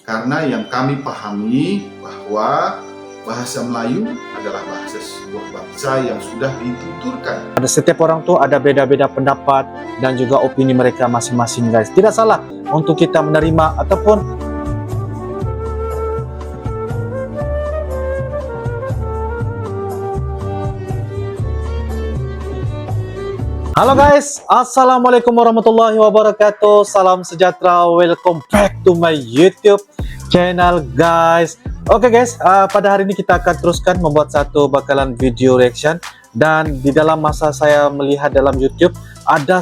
Karena yang kami pahami bahwa bahasa Melayu adalah bahasa sebuah bangsa yang sudah dituturkan. Setiap orang tuh ada beda-beda pendapat dan juga opini mereka masing-masing, guys. Tidak salah untuk kita menerima ataupun Halo guys, Assalamualaikum warahmatullahi wabarakatuh. Salam sejahtera, welcome back to my YouTube channel guys. Oke guys, pada hari ini kita akan teruskan membuat satu bakalan video reaction. Dan di dalam masa saya melihat dalam YouTube,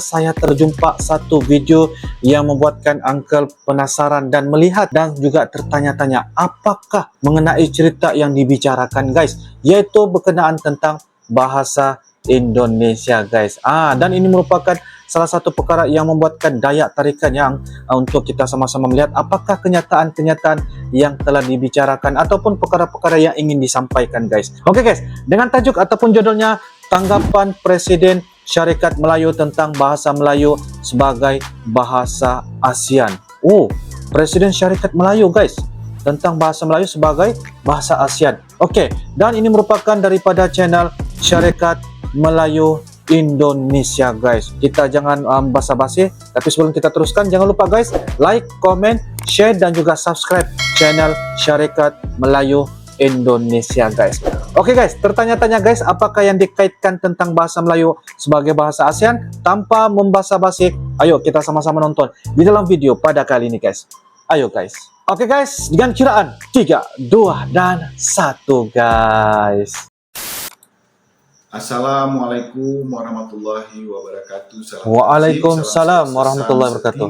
saya terjumpa satu video yang membuatkan Uncle penasaran dan melihat dan juga tertanya-tanya apakah mengenai cerita yang dibicarakan guys, yaitu berkenaan tentang bahasa Indonesia guys. Dan ini merupakan salah satu perkara yang membuatkan daya tarikan yang untuk kita sama-sama melihat apakah kenyataan-kenyataan yang telah dibicarakan ataupun perkara-perkara yang ingin disampaikan guys. Oke guys, dengan tajuk ataupun judulnya tanggapan Presiden Syarikat Melayu tentang bahasa Melayu sebagai bahasa ASEAN. Presiden Syarikat Melayu guys tentang bahasa Melayu sebagai bahasa ASEAN. Oke, dan ini merupakan daripada channel Syarikat Melayu Indonesia guys. Kita jangan basa-basi, tapi sebelum kita teruskan jangan lupa guys like, comment, share dan juga subscribe channel Syarikat Melayu Indonesia guys. Oke guys, tertanya-tanya guys, apakah yang dikaitkan tentang bahasa Melayu sebagai bahasa ASEAN? Tanpa membasa-basi, ayo kita sama-sama nonton di dalam video pada kali ini guys. Ayo guys. Oke guys, dengan kiraan 3, 2 dan 1 guys. Assalamualaikum warahmatullahi wabarakatuh. Waalaikumsalam warahmatullahi wabarakatuh.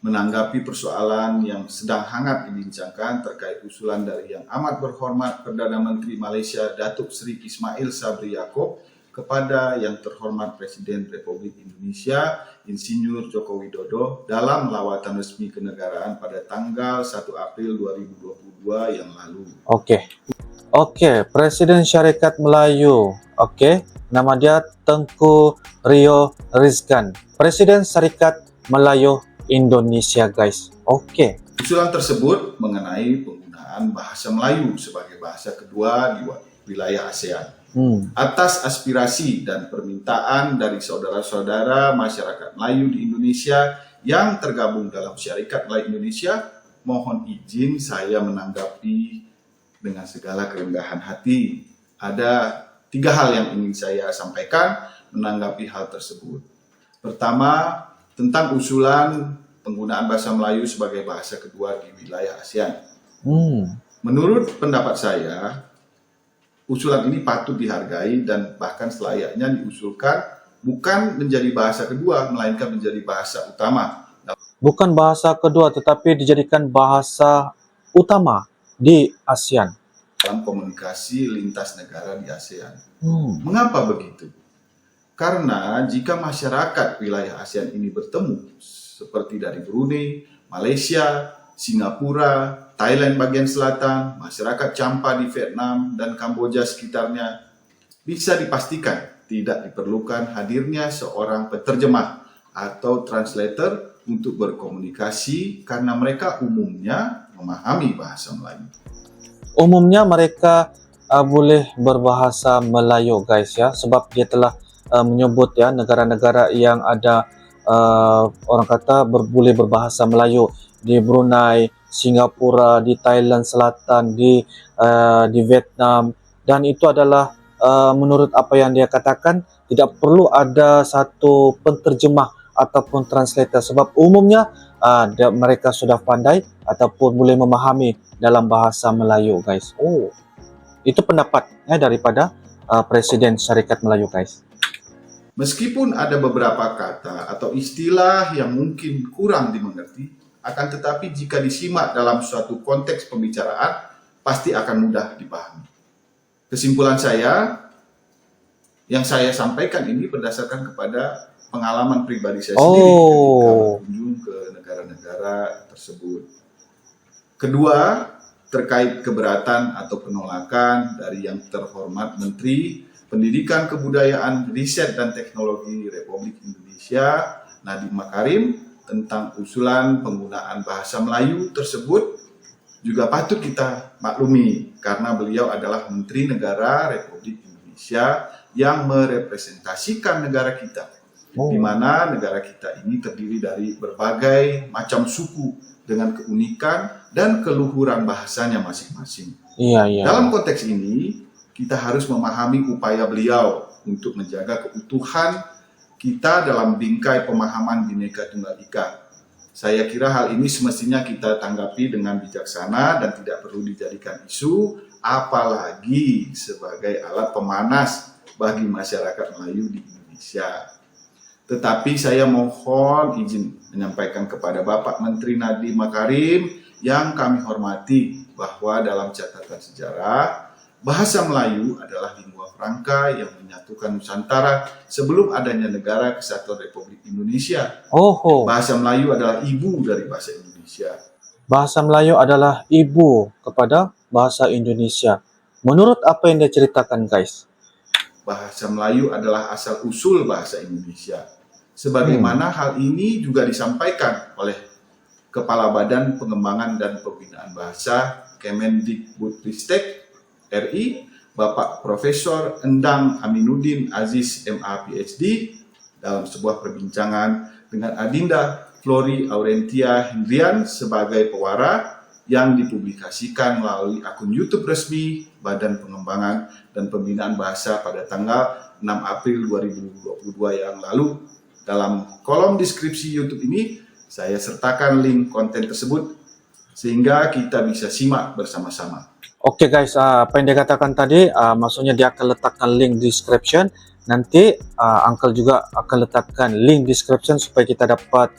Menanggapi persoalan yang sedang hangat dibincangkan terkait usulan dari yang amat berhormat Perdana Menteri Malaysia Datuk Seri Ismail Sabri Yaakob kepada yang terhormat Presiden Republik Indonesia Insinyur Joko Widodo dalam lawatan resmi kenegaraan pada tanggal 1 April 2022 yang lalu. Oke, Presiden Syarikat Melayu. Nama dia Tengku Rio Rizkan. Presiden Syarikat Melayu Indonesia, guys. Usulan tersebut mengenai penggunaan bahasa Melayu sebagai bahasa kedua di wilayah ASEAN. Atas aspirasi dan permintaan dari saudara-saudara masyarakat Melayu di Indonesia yang tergabung dalam Syarikat Melayu Indonesia, mohon izin saya menanggapi dengan segala kerendahan hati. Ada 3 hal yang ingin saya sampaikan menanggapi hal tersebut. Pertama, tentang usulan penggunaan bahasa Melayu sebagai bahasa kedua di wilayah ASEAN. Menurut pendapat saya, usulan ini patut dihargai dan bahkan selayaknya diusulkan bukan menjadi bahasa kedua, melainkan menjadi bahasa utama. Bukan bahasa kedua, tetapi dijadikan bahasa utama di ASEAN dalam komunikasi lintas negara di ASEAN. Mengapa begitu? Karena jika masyarakat wilayah ASEAN ini bertemu seperti dari Brunei, Malaysia, Singapura, Thailand bagian selatan, masyarakat Champa di Vietnam dan Kamboja sekitarnya, bisa dipastikan tidak diperlukan hadirnya seorang penerjemah atau translator untuk berkomunikasi karena mereka umumnya memahami bahasa Melayu. Umumnya mereka boleh berbahasa Melayu guys ya, sebab dia telah menyebut ya negara-negara yang ada orang kata boleh berbahasa Melayu di Brunei, Singapura, di Thailand Selatan, di Vietnam, dan itu adalah menurut apa yang dia katakan tidak perlu ada satu penterjemah ataupun translator sebab umumnya mereka sudah pandai ataupun boleh memahami dalam bahasa Melayu guys. Itu pendapatnya daripada Presiden Syarikat Melayu guys. Meskipun ada beberapa kata atau istilah yang mungkin kurang dimengerti, akan tetapi jika disimak dalam suatu konteks pembicaraan, pasti akan mudah dipahami. Kesimpulan saya, yang saya sampaikan ini berdasarkan kepada pengalaman pribadi saya sendiri ketika berkunjung ke negara-negara tersebut. Kedua, terkait keberatan atau penolakan dari yang terhormat Menteri Pendidikan, Kebudayaan, Riset dan Teknologi Republik Indonesia Nadiem Makarim tentang usulan penggunaan bahasa Melayu tersebut juga patut kita maklumi karena beliau adalah Menteri Negara Republik Indonesia yang merepresentasikan negara kita, di mana negara kita ini terdiri dari berbagai macam suku dengan keunikan dan keluhuran bahasanya masing-masing. Iya. Dalam konteks ini, kita harus memahami upaya beliau untuk menjaga keutuhan kita dalam bingkai pemahaman Bhinneka Tunggal Ika. Saya kira hal ini semestinya kita tanggapi dengan bijaksana dan tidak perlu dijadikan isu, apalagi sebagai alat pemanas bagi masyarakat Melayu di Indonesia. Tetapi saya mohon izin menyampaikan kepada Bapak Menteri Nadiem Makarim yang kami hormati bahwa dalam catatan sejarah, bahasa Melayu adalah lingua franca yang menyatukan Nusantara sebelum adanya Negara Kesatuan Republik Indonesia. Bahasa Melayu adalah ibu dari bahasa Indonesia. Bahasa Melayu adalah ibu kepada bahasa Indonesia. Menurut apa yang dia ceritakan, guys? Bahasa Melayu adalah asal-usul bahasa Indonesia. Sebagaimana hal ini juga disampaikan oleh Kepala Badan Pengembangan dan Pembinaan Bahasa Kemendikbudristek RI, Bapak Profesor Endang Aminuddin Aziz MA PhD, dalam sebuah perbincangan dengan Adinda Flori Aurentia Hendrian sebagai pewara yang dipublikasikan melalui akun YouTube resmi Badan Pengembangan dan Pembinaan Bahasa pada tanggal 6 April 2022 yang lalu. Dalam kolom deskripsi YouTube ini, saya sertakan link konten tersebut sehingga kita bisa simak bersama-sama. Oke guys, apa yang dia katakan tadi, maksudnya dia akan letakkan link description. Nanti Uncle juga akan letakkan link description supaya kita dapat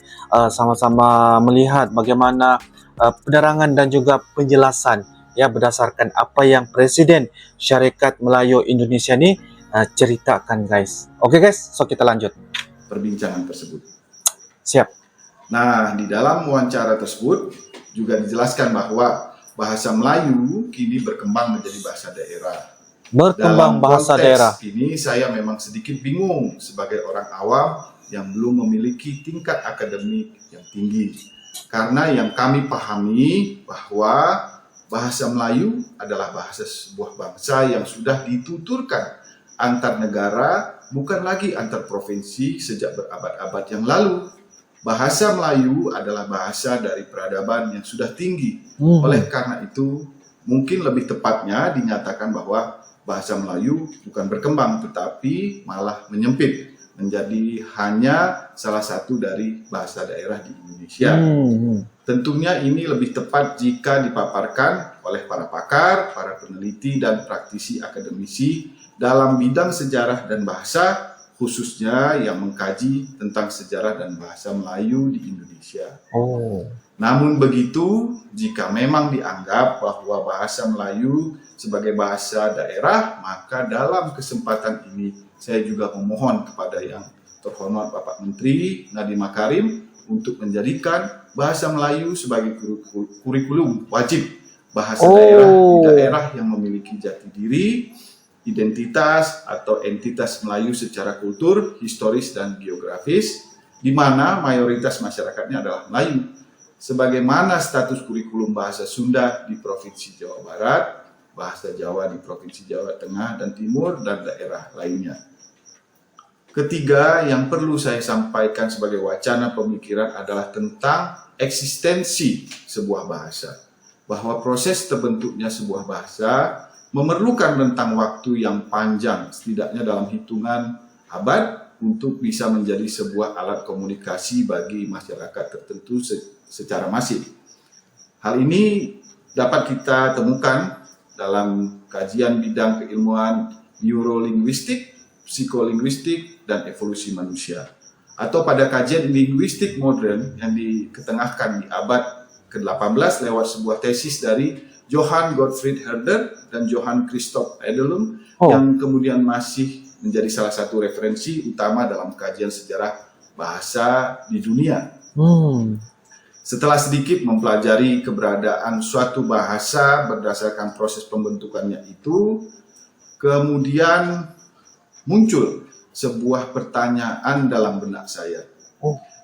sama-sama melihat bagaimana penerangan dan juga penjelasan ya berdasarkan apa yang Presiden Syarikat Melayu Indonesia ini ceritakan, guys. Oke guys, so kita lanjut perbincangan tersebut. Siap. Nah, di dalam wawancara tersebut juga dijelaskan bahwa bahasa Melayu kini berkembang menjadi bahasa daerah. Berkembang Dalam bahasa daerah. Ini saya memang sedikit bingung sebagai orang awam yang belum memiliki tingkat akademik yang tinggi. Karena yang kami pahami bahwa bahasa Melayu adalah bahasa sebuah bangsa yang sudah dituturkan antar negara, bukan lagi antar provinsi sejak berabad-abad yang lalu. Bahasa Melayu adalah bahasa dari peradaban yang sudah tinggi. Oleh karena itu, mungkin lebih tepatnya dinyatakan bahwa bahasa Melayu bukan berkembang, tetapi malah menyempit menjadi hanya salah satu dari bahasa daerah di Indonesia. Tentunya ini lebih tepat jika dipaparkan oleh para pakar, para peneliti, dan praktisi akademisi dalam bidang sejarah dan bahasa, khususnya yang mengkaji tentang sejarah dan bahasa Melayu di Indonesia. Namun begitu, jika memang dianggap bahwa bahasa Melayu sebagai bahasa daerah, maka dalam kesempatan ini saya juga memohon kepada yang terhormat Bapak Menteri Nadiem Makarim untuk menjadikan bahasa Melayu sebagai kurikulum wajib bahasa daerah di daerah yang memiliki jati diri, identitas atau entitas Melayu secara kultur, historis, dan geografis, di mana mayoritas masyarakatnya adalah Melayu, sebagaimana status kurikulum bahasa Sunda di Provinsi Jawa Barat, bahasa Jawa di Provinsi Jawa Tengah dan Timur, dan daerah lainnya. Ketiga, yang perlu saya sampaikan sebagai wacana pemikiran adalah tentang eksistensi sebuah bahasa, bahwa proses terbentuknya sebuah bahasa memerlukan rentang waktu yang panjang, setidaknya dalam hitungan abad, untuk bisa menjadi sebuah alat komunikasi bagi masyarakat tertentu secara masif. Hal ini dapat kita temukan dalam kajian bidang keilmuan neurolinguistik, psikolinguistik, dan evolusi manusia, atau pada kajian linguistik modern yang diketengahkan di abad ke-18 lewat sebuah tesis dari Johann Gottfried Herder dan Johann Christoph Edelum, yang kemudian masih menjadi salah satu referensi utama dalam kajian sejarah bahasa di dunia. Setelah sedikit mempelajari keberadaan suatu bahasa berdasarkan proses pembentukannya itu, kemudian muncul sebuah pertanyaan dalam benak saya.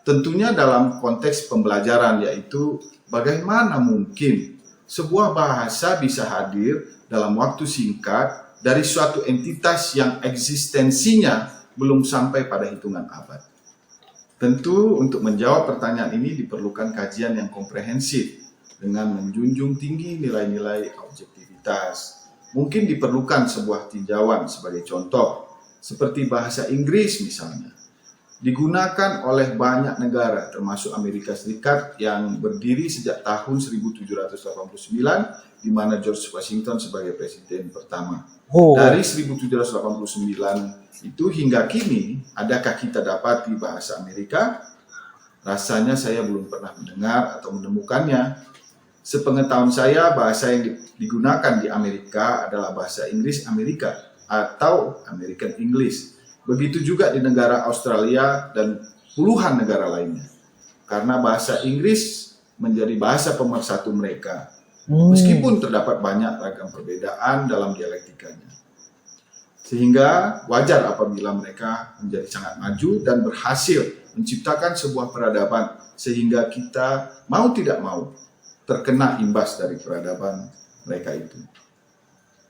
Tentunya dalam konteks pembelajaran, yaitu bagaimana mungkin sebuah bahasa bisa hadir dalam waktu singkat dari suatu entitas yang eksistensinya belum sampai pada hitungan abad. Tentu untuk menjawab pertanyaan ini diperlukan kajian yang komprehensif dengan menjunjung tinggi nilai-nilai objektivitas. Mungkin diperlukan sebuah tinjauan sebagai contoh, seperti bahasa Inggris misalnya. Digunakan oleh banyak negara, termasuk Amerika Serikat yang berdiri sejak tahun 1789, di mana George Washington sebagai presiden pertama. Dari 1789 itu hingga kini, adakah kita dapati bahasa Amerika? Rasanya saya belum pernah mendengar atau menemukannya. Sepengetahuan saya, bahasa yang digunakan di Amerika adalah bahasa Inggris Amerika atau American English. Begitu juga di negara Australia dan puluhan negara lainnya. Karena bahasa Inggris menjadi bahasa pemersatu mereka. Meskipun terdapat banyak ragam perbedaan dalam dialektikanya. Sehingga wajar apabila mereka menjadi sangat maju dan berhasil menciptakan sebuah peradaban sehingga kita mau tidak mau terkena imbas dari peradaban mereka itu.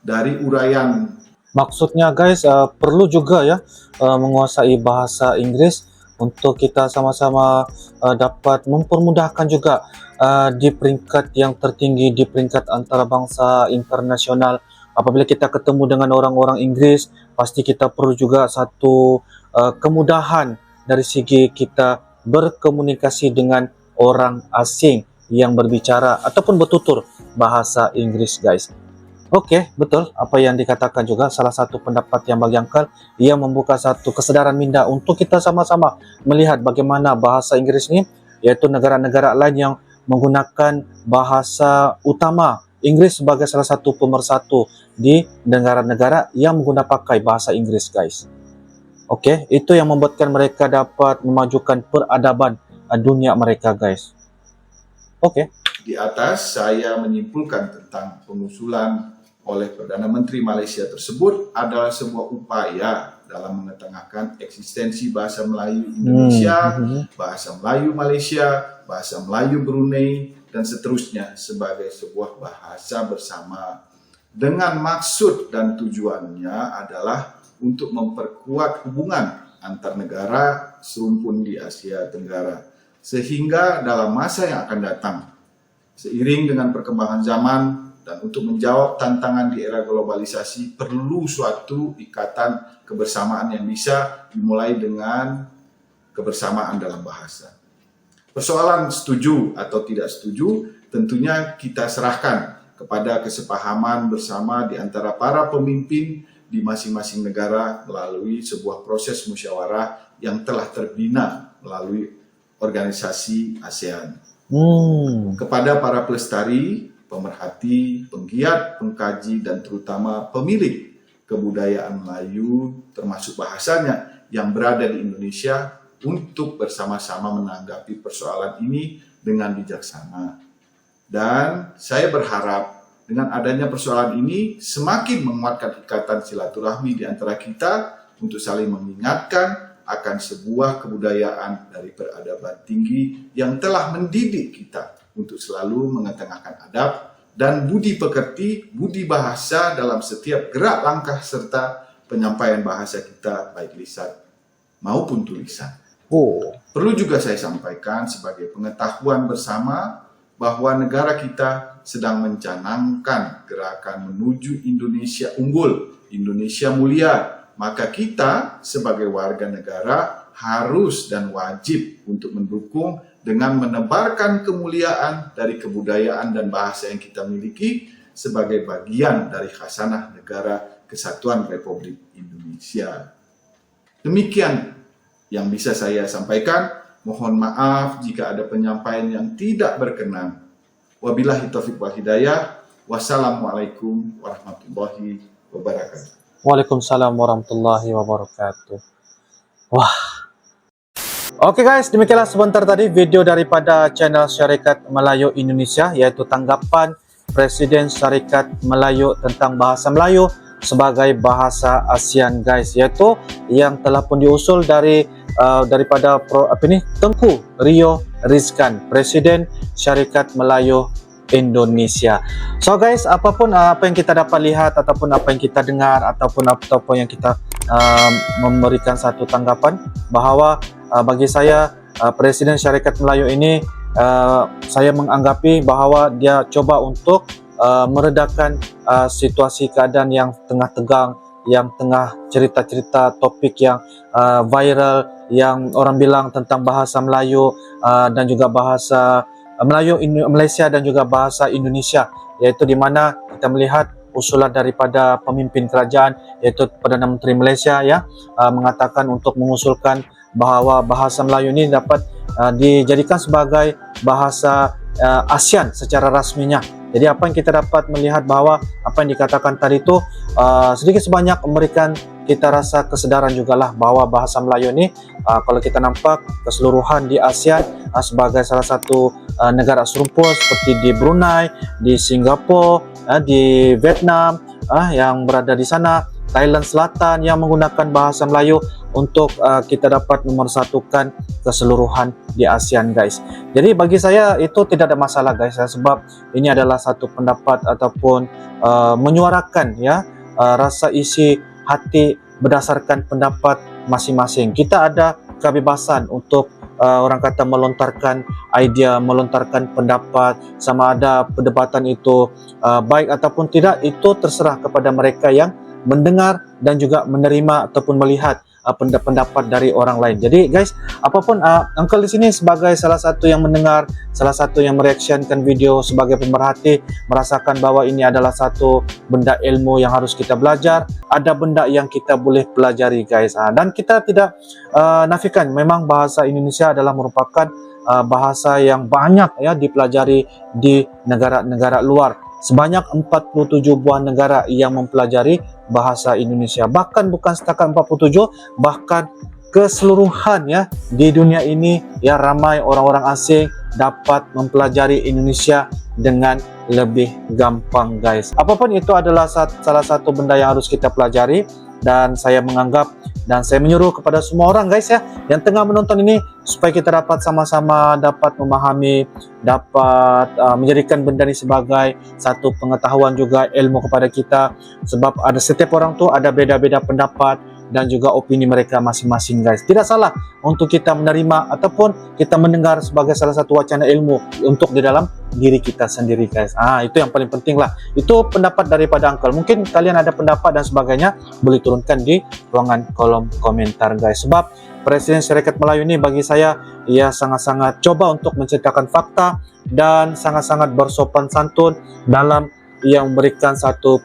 Dari uraian, maksudnya guys, perlu juga ya menguasai bahasa Inggris untuk kita sama-sama dapat mempermudahkan juga di peringkat yang tertinggi, di peringkat antarabangsa internasional. Apabila kita ketemu dengan orang-orang Inggris, pasti kita perlu juga satu kemudahan dari segi kita berkomunikasi dengan orang asing yang berbicara ataupun bertutur bahasa Inggris, guys. Oke, betul apa yang dikatakan juga. Salah satu pendapat yang bagi Angkal, ia membuka satu kesadaran minda untuk kita sama-sama melihat bagaimana bahasa Inggris ini, yaitu negara-negara lain yang menggunakan bahasa utama Inggris sebagai salah satu pemersatu di negara-negara yang menggunakan pakai bahasa Inggris, guys. Oke, itu yang membuatkan mereka dapat memajukan peradaban dunia mereka, guys. Oke. Di atas saya menyimpulkan tentang pengusulan oleh Perdana Menteri Malaysia tersebut adalah sebuah upaya dalam mengetengahkan eksistensi bahasa Melayu Indonesia, bahasa Melayu Malaysia, bahasa Melayu Brunei, dan seterusnya sebagai sebuah bahasa bersama, dengan maksud dan tujuannya adalah untuk memperkuat hubungan antar negara serumpun di Asia Tenggara, sehingga dalam masa yang akan datang, seiring dengan perkembangan zaman dan untuk menjawab tantangan di era globalisasi, perlu suatu ikatan kebersamaan yang bisa dimulai dengan kebersamaan dalam bahasa. Persoalan setuju atau tidak setuju tentunya kita serahkan kepada kesepahaman bersama di antara para pemimpin di masing-masing negara melalui sebuah proses musyawarah yang telah terbina melalui organisasi ASEAN. Kepada para pelestari, pemerhati, penggiat, pengkaji, dan terutama pemilik kebudayaan Melayu termasuk bahasanya yang berada di Indonesia, untuk bersama-sama menanggapi persoalan ini dengan bijaksana. Dan saya berharap dengan adanya persoalan ini semakin menguatkan ikatan silaturahmi di antara kita untuk saling mengingatkan akan sebuah kebudayaan dari peradaban tinggi yang telah mendidik kita untuk selalu mengetengahkan adab dan budi pekerti, budi bahasa dalam setiap gerak langkah serta penyampaian bahasa kita, baik lisan maupun tulisan. Perlu juga saya sampaikan sebagai pengetahuan bersama bahwa negara kita sedang mencanangkan gerakan menuju Indonesia unggul, Indonesia mulia. Maka kita sebagai warga negara harus dan wajib untuk mendukung dengan menebarkan kemuliaan dari kebudayaan dan bahasa yang kita miliki sebagai bagian dari khasanah Negara Kesatuan Republik Indonesia. Demikian yang bisa saya sampaikan. Mohon maaf jika ada penyampaian yang tidak berkenan. Wabillahi taufiq wal hidayah. Wassalamualaikum warahmatullahi wabarakatuh. Waalaikumsalam warahmatullahi wabarakatuh. Wah. Oke guys, demikianlah sebentar tadi video daripada channel Syarikat Melayu Indonesia, yaitu tanggapan Presiden Syarikat Melayu tentang bahasa Melayu sebagai bahasa ASEAN, guys, yaitu yang telah pun diusul dari daripada Tengku Rio Rizkan, Presiden Syarikat Melayu Indonesia. So guys, apapun apa yang kita dapat lihat ataupun apa yang kita dengar ataupun apa yang kita memberikan satu tanggapan bahawa bagi saya Presiden Syarikat Melayu ini saya menganggapi bahawa dia coba untuk meredakan situasi keadaan yang tengah tegang, yang tengah cerita-cerita topik yang viral, yang orang bilang tentang bahasa Melayu dan juga bahasa Melayu Malaysia dan juga bahasa Indonesia, yaitu di mana kita melihat usulan daripada pemimpin kerajaan yaitu Perdana Menteri Malaysia ya mengatakan untuk mengusulkan bahawa bahasa Melayu ini dapat dijadikan sebagai bahasa ASEAN secara rasminya. Jadi apa yang kita dapat melihat bahawa apa yang dikatakan tadi itu sedikit sebanyak memberikan kita rasa kesedaran jugalah bahawa bahasa Melayu ini kalau kita nampak keseluruhan di ASEAN sebagai salah satu negara serumpun seperti di Brunei, di Singapura, di Vietnam yang berada di sana, Thailand Selatan yang menggunakan bahasa Melayu untuk kita dapat memersatukan keseluruhan di ASEAN guys. Jadi bagi saya itu tidak ada masalah guys ya, sebab ini adalah satu pendapat ataupun menyuarakan ya rasa isi hati berdasarkan pendapat masing-masing. Kita ada kebebasan untuk orang kata melontarkan idea, melontarkan pendapat, sama ada perdebatan itu baik ataupun tidak, itu terserah kepada mereka yang mendengar dan juga menerima ataupun melihat pendapat dari orang lain. Jadi guys, apapun Uncle di sini sebagai salah satu yang mendengar, salah satu yang mereaksikan video sebagai pemerhati, merasakan bahwa ini adalah satu benda ilmu yang harus kita belajar. Ada benda yang kita boleh pelajari guys. Dan kita tidak nafikan memang bahasa Indonesia adalah merupakan bahasa yang banyak ya dipelajari di negara-negara luar. Sebanyak 47 buah negara yang mempelajari bahasa Indonesia. Bahkan bukan setakat 47, bahkan keseluruhan ya di dunia ini ya ramai orang-orang asing dapat mempelajari Indonesia dengan lebih gampang guys. Apapun itu adalah salah satu benda yang harus kita pelajari, dan saya menganggap dan saya menyuruh kepada semua orang guys ya yang tengah menonton ini supaya kita dapat sama-sama dapat memahami, dapat menjadikan benda ini sebagai satu pengetahuan juga ilmu kepada kita, sebab ada setiap orang tu ada beda-beda pendapat dan juga opini mereka masing-masing guys. Tidak salah untuk kita menerima ataupun kita mendengar sebagai salah satu wacana ilmu untuk di dalam diri kita sendiri guys. Itu yang paling penting lah. Itu pendapat daripada Uncle. Mungkin kalian ada pendapat dan sebagainya, boleh turunkan di ruangan kolom komentar guys. Sebab Presiden Syarikat Melayu ini bagi saya ia sangat-sangat coba untuk menceritakan fakta dan sangat-sangat bersopan santun dalam yang memberikan satu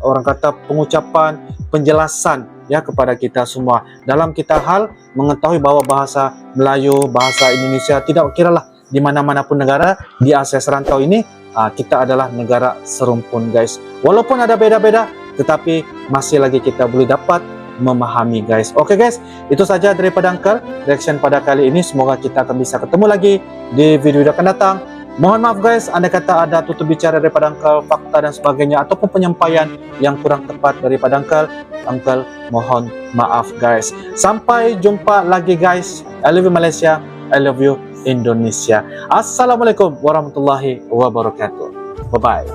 orang kata pengucapan, penjelasan ya kepada kita semua dalam kita hal mengetahui bahwa bahasa Melayu, bahasa Indonesia tidak kiralah di mana-mana pun negara di Asia Serantau ini kita adalah negara serumpun guys. Walaupun ada beda-beda, tetapi masih lagi kita boleh dapat memahami guys. Oke guys, itu saja daripada Uncle reaction pada kali ini. Semoga kita akan bisa ketemu lagi di video akan datang. Mohon maaf guys, andai kata ada tutur bicara daripada Uncle, fakta dan sebagainya ataupun penyampaian yang kurang tepat daripada Uncle mohon maaf guys. Sampai jumpa lagi guys. I love you Malaysia, I love you Indonesia. Assalamualaikum warahmatullahi wabarakatuh. Bye bye.